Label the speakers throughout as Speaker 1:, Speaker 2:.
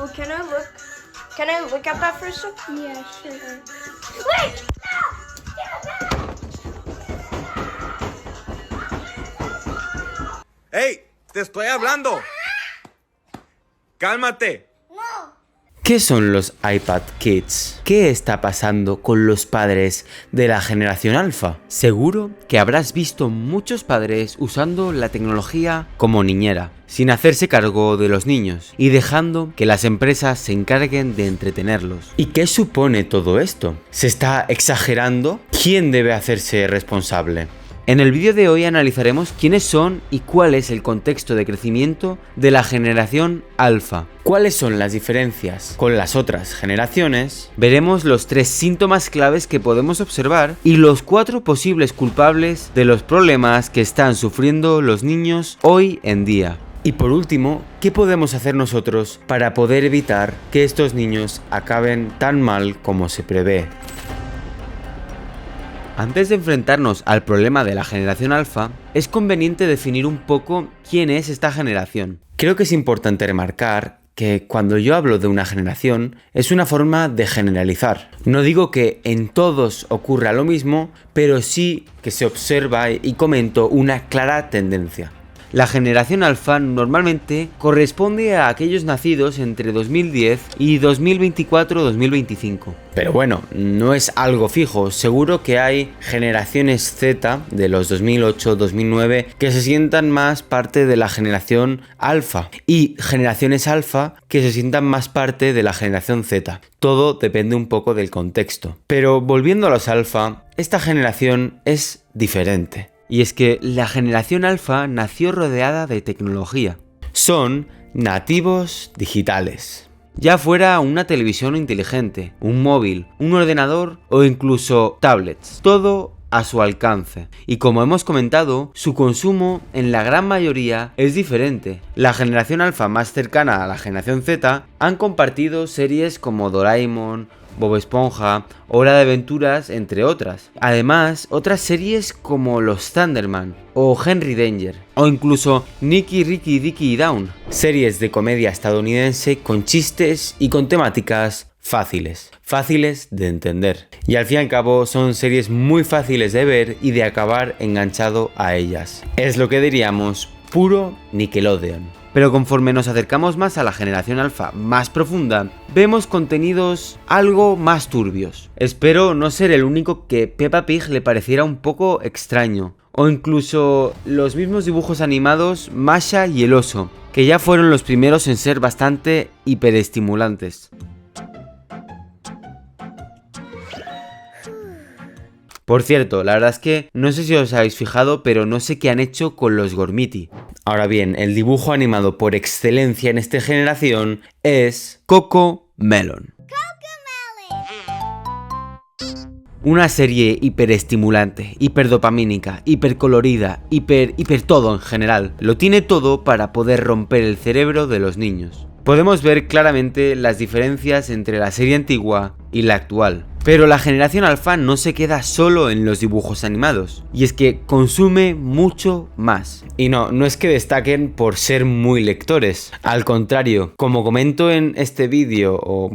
Speaker 1: Oh, can I look? Can I look at that for a second?
Speaker 2: Yeah, sure.
Speaker 1: Wait! No!
Speaker 3: ¡Hey! ¡Te estoy hablando! ¡Cálmate!
Speaker 4: ¿Qué son los iPad Kids? ¿Qué está pasando con los padres de la generación alfa? Seguro que habrás visto muchos padres usando la tecnología como niñera, sin hacerse cargo de los niños y dejando que las empresas se encarguen de entretenerlos. ¿Y qué supone todo esto? ¿Se está exagerando? ¿Quién debe hacerse responsable? En el vídeo de hoy analizaremos quiénes son y cuál es el contexto de crecimiento de la generación alfa. ¿Cuáles son las diferencias con las otras generaciones? Veremos los 3 síntomas claves que podemos observar y los 4 posibles culpables de los problemas que están sufriendo los niños hoy en día. Y por último, ¿qué podemos hacer nosotros para poder evitar que estos niños acaben tan mal como se prevé? Antes de enfrentarnos al problema de la generación alfa, es conveniente definir un poco quién es esta generación. Creo que es importante remarcar que cuando yo hablo de una generación, es una forma de generalizar. No digo que en todos ocurra lo mismo, pero sí que se observa y comento una clara tendencia. La generación alfa normalmente corresponde a aquellos nacidos entre 2010 y 2024-2025. Pero bueno, no es algo fijo, seguro que hay generaciones Z de los 2008-2009 que se sientan más parte de la generación alfa y generaciones alfa que se sientan más parte de la generación Z. Todo depende un poco del contexto. Pero volviendo a los alfa, esta generación es diferente. Y es que la generación alfa nació rodeada de tecnología. Son nativos digitales. Ya fuera una televisión inteligente, un móvil, un ordenador o incluso tablets. Todo a su alcance. Y como hemos comentado, su consumo en la gran mayoría es diferente. La generación alfa más cercana a la generación Z han compartido series como Doraemon, Bob Esponja, Hora de Aventuras, entre otras. Además, otras series como Los Thunderman o Henry Danger, o incluso Nicky, Ricky, Dicky y Dawn. Series de comedia estadounidense con chistes y con temáticas fáciles de entender. Y al fin y al cabo son series muy fáciles de ver y de acabar enganchado a ellas. Es lo que diríamos puro Nickelodeon. Pero conforme nos acercamos más a la generación alfa más profunda, vemos contenidos algo más turbios. Espero no ser el único que Peppa Pig le pareciera un poco extraño. O incluso los mismos dibujos animados Masha y el oso, que ya fueron los primeros en ser bastante hiperestimulantes. Por cierto, la verdad es que no sé si os habéis fijado, pero no sé qué han hecho con los Gormiti. Ahora bien, el dibujo animado por excelencia en esta generación es CoComelon. Una serie hiperestimulante, hiperdopamínica, hipercolorida, hiper todo en general. Lo tiene todo para poder romper el cerebro de los niños. Podemos ver claramente las diferencias entre la serie antigua y la actual. Pero la generación alfa no se queda solo en los dibujos animados, y es que consume mucho más. Y no es que destaquen por ser muy lectores, al contrario, como comento en este vídeo, o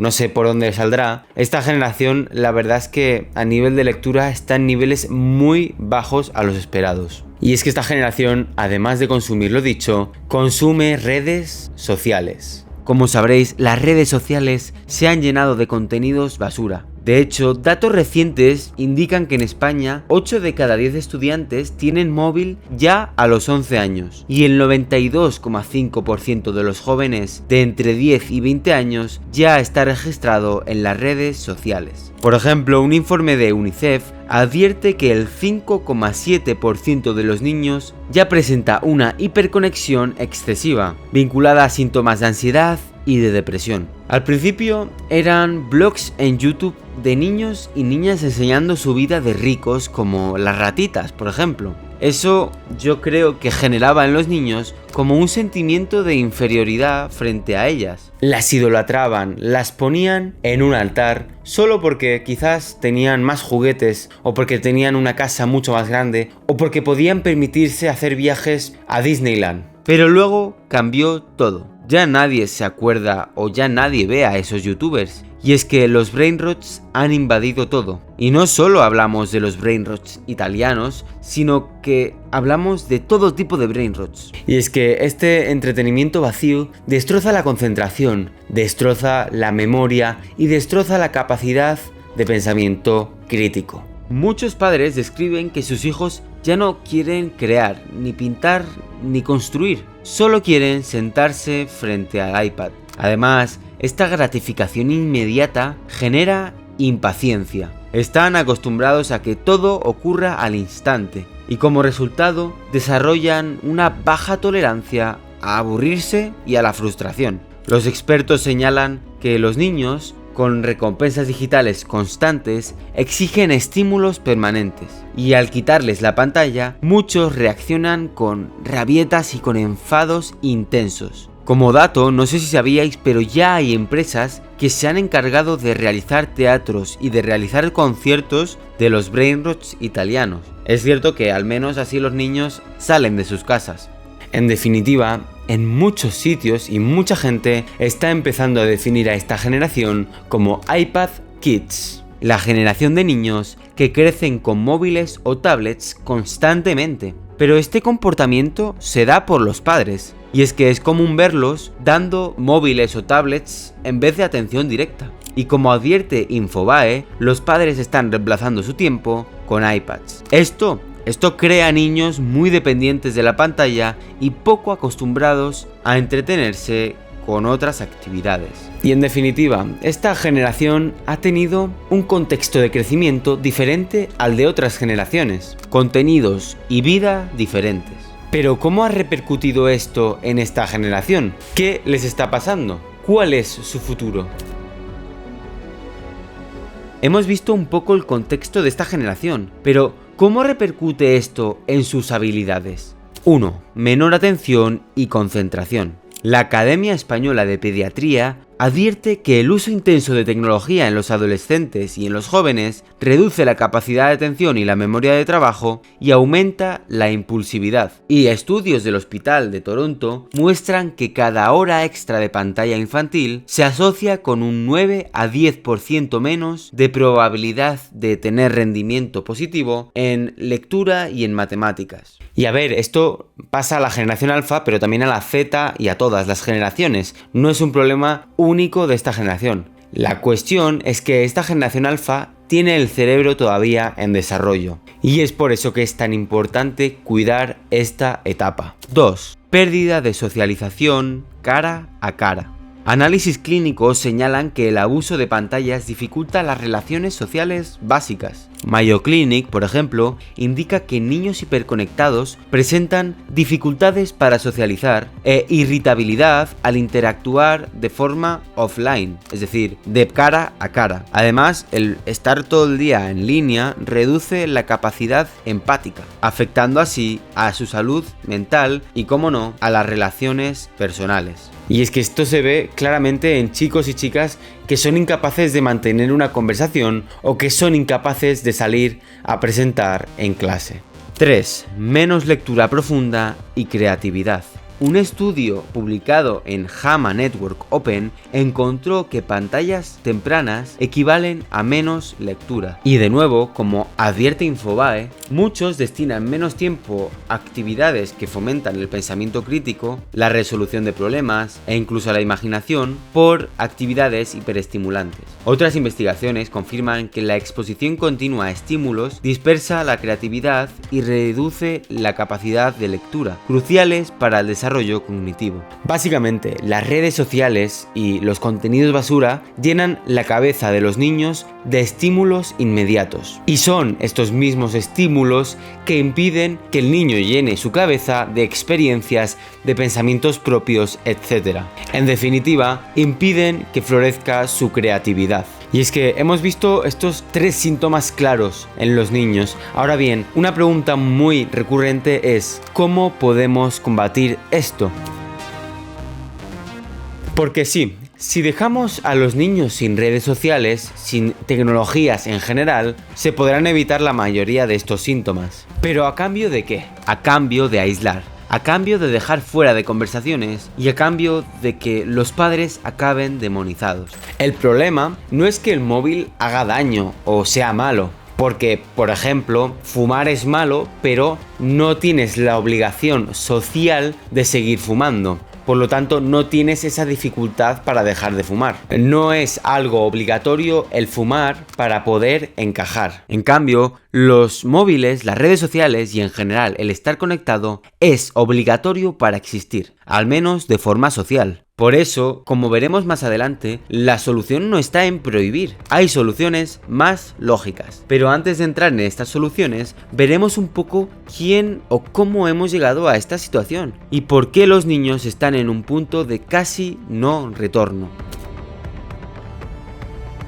Speaker 4: no sé por dónde saldrá, esta generación la verdad es que a nivel de lectura está en niveles muy bajos a los esperados. Y es que esta generación, además de consumir lo dicho, consume redes sociales. Como sabréis, las redes sociales se han llenado de contenidos basura. De hecho, datos recientes indican que en España 8 de cada 10 estudiantes tienen móvil ya a los 11 años y el 92,5% de los jóvenes de entre 10 y 20 años ya está registrado en las redes sociales. Por ejemplo, un informe de UNICEF advierte que el 5,7% de los niños ya presenta una hiperconexión excesiva, vinculada a síntomas de ansiedad y de depresión. Al principio eran blogs en YouTube de niños y niñas enseñando su vida de ricos, como las ratitas, por ejemplo. Eso yo creo que generaba en los niños como un sentimiento de inferioridad frente a ellas. Las idolatraban, las ponían en un altar solo porque quizás tenían más juguetes o porque tenían una casa mucho más grande o porque podían permitirse hacer viajes a Disneyland. Pero luego cambió todo. ya nadie se acuerda o ya nadie ve a esos youtubers. Y es que los brainrots han invadido todo. Y no solo hablamos de los brainrots italianos, sino que hablamos de todo tipo de brainrots. Y es que este entretenimiento vacío destroza la concentración, destroza la memoria y destroza la capacidad de pensamiento crítico. Muchos padres describen que sus hijos ya no quieren crear, ni pintar, ni construir. Solo quieren sentarse frente al iPad. Además, esta gratificación inmediata genera impaciencia. Están acostumbrados a que todo ocurra al instante y como resultado desarrollan una baja tolerancia a aburrirse y a la frustración. Los expertos señalan que los niños con recompensas digitales constantes exigen estímulos permanentes y al quitarles la pantalla muchos reaccionan con rabietas y con enfados intensos. Como dato, no sé si sabíais, pero ya hay empresas que se han encargado de realizar teatros y de realizar conciertos de los brainrots italianos. Es cierto que al menos así los niños salen de sus casas. En definitiva, en muchos sitios y mucha gente está empezando a definir a esta generación como iPad Kids. La generación de niños que crecen con móviles o tablets constantemente. Pero este comportamiento se da por los padres. Y es que es común verlos dando móviles o tablets en vez de atención directa. Y como advierte Infobae, los padres están reemplazando su tiempo con iPads. Esto crea niños muy dependientes de la pantalla y poco acostumbrados a entretenerse con otras actividades. Y en definitiva, esta generación ha tenido un contexto de crecimiento diferente al de otras generaciones, contenidos y vida diferentes. Pero ¿cómo ha repercutido esto en esta generación? ¿Qué les está pasando? ¿Cuál es su futuro? Hemos visto un poco el contexto de esta generación, pero ¿cómo repercute esto en sus habilidades? 1. Menor atención y concentración. La Academia Española de Pediatría advierte que el uso intenso de tecnología en los adolescentes y en los jóvenes reduce la capacidad de atención y la memoria de trabajo y aumenta la impulsividad. Y estudios del Hospital de Toronto muestran que cada hora extra de pantalla infantil se asocia con un 9 a 10% menos de probabilidad de tener rendimiento positivo en lectura y en matemáticas. Y a ver, esto pasa a la generación alfa, pero también a la Z y a todas las generaciones. No es un problema único de esta generación. La cuestión es que esta generación alfa tiene el cerebro todavía en desarrollo. Y es por eso que es tan importante cuidar esta etapa. 2. Pérdida de socialización cara a cara. Análisis clínicos señalan que el abuso de pantallas dificulta las relaciones sociales básicas. Mayo Clinic, por ejemplo, indica que niños hiperconectados presentan dificultades para socializar e irritabilidad al interactuar de forma offline, es decir, de cara a cara. Además, el estar todo el día en línea reduce la capacidad empática, afectando así a su salud mental y, como no, a las relaciones personales. Y es que esto se ve claramente en chicos y chicas que son incapaces de mantener una conversación o que son incapaces de salir a presentar en clase. 3. Menos lectura profunda y creatividad. Un estudio publicado en JAMA Network Open encontró que pantallas tempranas equivalen a menos lectura. Y de nuevo, como advierte Infobae, muchos destinan menos tiempo a actividades que fomentan el pensamiento crítico, la resolución de problemas e incluso la imaginación por actividades hiperestimulantes. Otras investigaciones confirman que la exposición continua a estímulos dispersa la creatividad y reduce la capacidad de lectura, cruciales para el desarrollo cognitivo. Básicamente, las redes sociales y los contenidos basura llenan la cabeza de los niños de estímulos inmediatos. Y son estos mismos estímulos que impiden que el niño llene su cabeza de experiencias, de pensamientos propios, etc. En definitiva, impiden que florezca su creatividad. Y es que hemos visto estos 3 síntomas claros en los niños. Ahora bien, una pregunta muy recurrente es: ¿cómo podemos combatir esto? Porque sí, si dejamos a los niños sin redes sociales, sin tecnologías en general, se podrán evitar la mayoría de estos síntomas. ¿Pero a cambio de qué? A cambio de aislar. a cambio de dejar fuera de conversaciones y a cambio de que los padres acaben demonizados. El problema no es que el móvil haga daño o sea malo, porque, por ejemplo, fumar es malo, pero no tienes la obligación social de seguir fumando. Por lo tanto, no tienes esa dificultad para dejar de fumar. No es algo obligatorio el fumar para poder encajar. En cambio, los móviles, las redes sociales y en general el estar conectado es obligatorio para existir, al menos de forma social. Por eso, como veremos más adelante, la solución no está en prohibir. Hay soluciones más lógicas. Pero antes de entrar en estas soluciones, veremos un poco quién o cómo hemos llegado a esta situación y por qué los niños están en un punto de casi no retorno.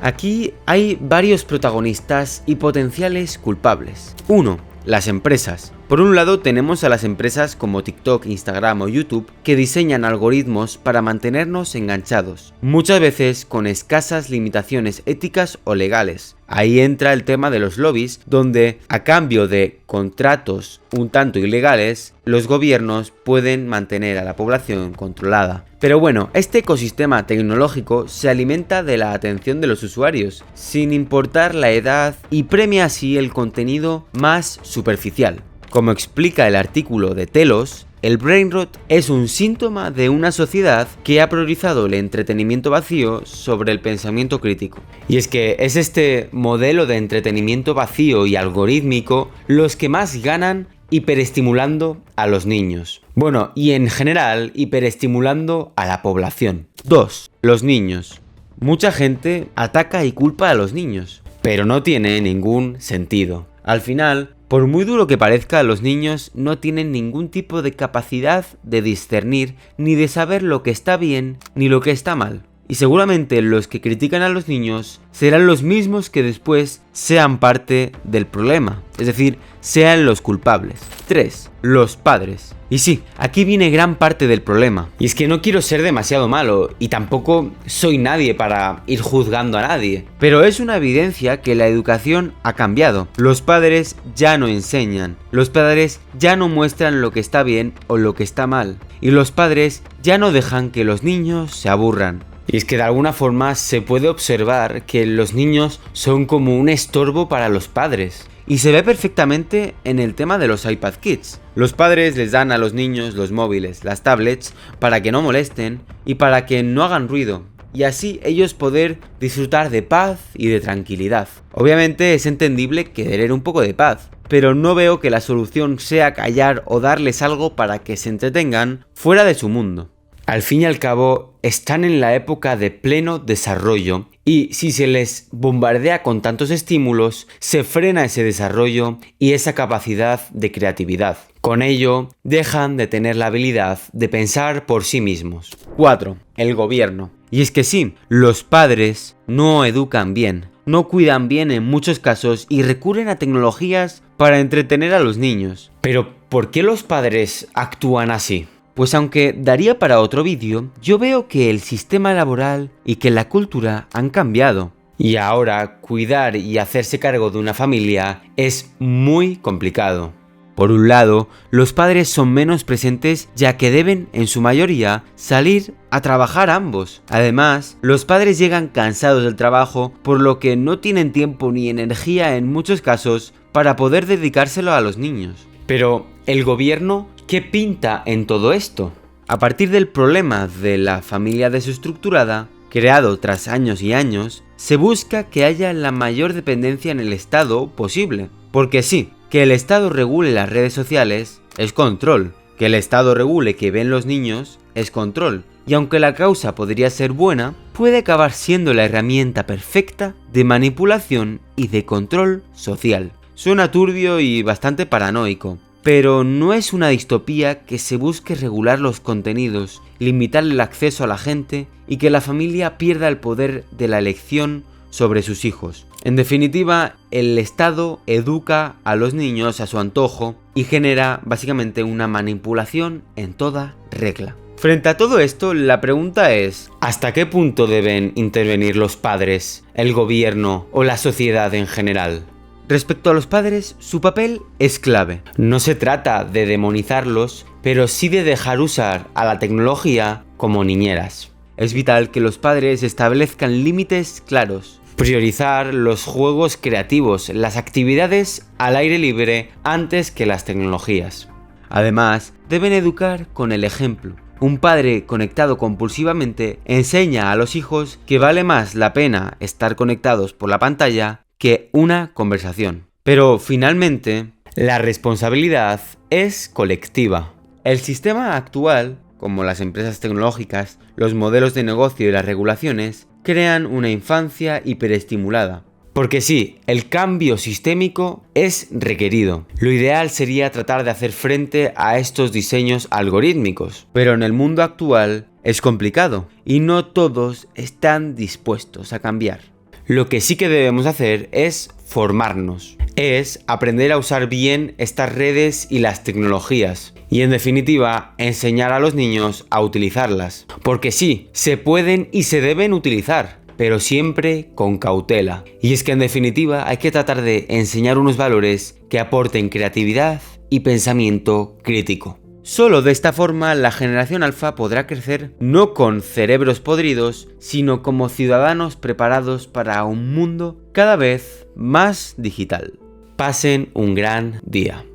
Speaker 4: Aquí hay varios protagonistas y potenciales culpables. 1. Las empresas. Por un lado tenemos a las empresas como TikTok, Instagram o YouTube que diseñan algoritmos para mantenernos enganchados, muchas veces con escasas limitaciones éticas o legales. Ahí entra el tema de los lobbies, donde a cambio de contratos un tanto ilegales, los gobiernos pueden mantener a la población controlada. Pero bueno, este ecosistema tecnológico se alimenta de la atención de los usuarios, sin importar la edad, y premia así el contenido más superficial. Como explica el artículo de Telos, el brain rot es un síntoma de una sociedad que ha priorizado el entretenimiento vacío sobre el pensamiento crítico. Y es que es este modelo de entretenimiento vacío y algorítmico los que más ganan hiperestimulando a los niños. Bueno, y en general hiperestimulando a la población. 2. Los niños. Mucha gente ataca y culpa a los niños, pero no tiene ningún sentido. Al final, por muy duro que parezca, los niños no tienen ningún tipo de capacidad de discernir ni de saber lo que está bien ni lo que está mal. Y seguramente los que critican a los niños serán los mismos que después sean parte del problema, es decir, sean los culpables. 3. Los padres. Y sí, aquí viene gran parte del problema. Y es que no quiero ser demasiado malo y tampoco soy nadie para ir juzgando a nadie. Pero es una evidencia que la educación ha cambiado. Los padres ya no enseñan. Los padres ya no muestran lo que está bien o lo que está mal. Y los padres ya no dejan que los niños se aburran. Y es que de alguna forma se puede observar que los niños son como un estorbo para los padres. Y se ve perfectamente en el tema de los iPad Kids. Los padres les dan a los niños los móviles, las tablets, para que no molesten y para que no hagan ruido. Y así ellos poder disfrutar de paz y de tranquilidad. Obviamente es entendible querer un poco de paz, pero no veo que la solución sea callar o darles algo para que se entretengan fuera de su mundo. Al fin y al cabo, están en la época de pleno desarrollo y si se les bombardea con tantos estímulos, se frena ese desarrollo y esa capacidad de creatividad. Con ello, dejan de tener la habilidad de pensar por sí mismos. 4. El gobierno. Y es que sí, los padres no educan bien, no cuidan bien en muchos casos y recurren a tecnologías para entretener a los niños. Pero, ¿por qué los padres actúan así? Pues aunque daría para otro vídeo, yo veo que el sistema laboral y que la cultura han cambiado. Y ahora cuidar y hacerse cargo de una familia es muy complicado. Por un lado, los padres son menos presentes ya que deben, en su mayoría, salir a trabajar ambos. Además, los padres llegan cansados del trabajo, por lo que no tienen tiempo ni energía en muchos casos para poder dedicárselo a los niños. Pero, ¿el gobierno qué pinta en todo esto? A partir del problema de la familia desestructurada, creado tras años y años, se busca que haya la mayor dependencia en el Estado posible. Porque sí, que el Estado regule las redes sociales es control, que el Estado regule que ven los niños es control. Y aunque la causa podría ser buena, puede acabar siendo la herramienta perfecta de manipulación y de control social. Suena turbio y bastante paranoico, pero no es una distopía que se busque regular los contenidos, limitar el acceso a la gente y que la familia pierda el poder de la elección sobre sus hijos. En definitiva, el Estado educa a los niños a su antojo y genera básicamente una manipulación en toda regla. Frente a todo esto, la pregunta es, ¿hasta qué punto deben intervenir los padres, el gobierno o la sociedad en general? Respecto a los padres, su papel es clave. No se trata de demonizarlos, pero sí de dejar usar a la tecnología como niñeras. Es vital que los padres establezcan límites claros, priorizar los juegos creativos, las actividades al aire libre antes que las tecnologías. Además, deben educar con el ejemplo. Un padre conectado compulsivamente enseña a los hijos que vale más la pena estar conectados por la pantalla que una conversación. Pero finalmente, la responsabilidad es colectiva. El sistema actual, como las empresas tecnológicas, los modelos de negocio y las regulaciones, crean una infancia hiperestimulada. Porque sí, el cambio sistémico es requerido. Lo ideal sería tratar de hacer frente a estos diseños algorítmicos. Pero en el mundo actual es complicado y no todos están dispuestos a cambiar. Lo que sí que debemos hacer es formarnos. Es aprender a usar bien estas redes y las tecnologías. Y en definitiva, enseñar a los niños a utilizarlas. Porque sí, se pueden y se deben utilizar, pero siempre con cautela. Y es que en definitiva hay que tratar de enseñar unos valores que aporten creatividad y pensamiento crítico. Solo de esta forma la generación alfa podrá crecer no con cerebros podridos, sino como ciudadanos preparados para un mundo cada vez más digital. Pasen un gran día.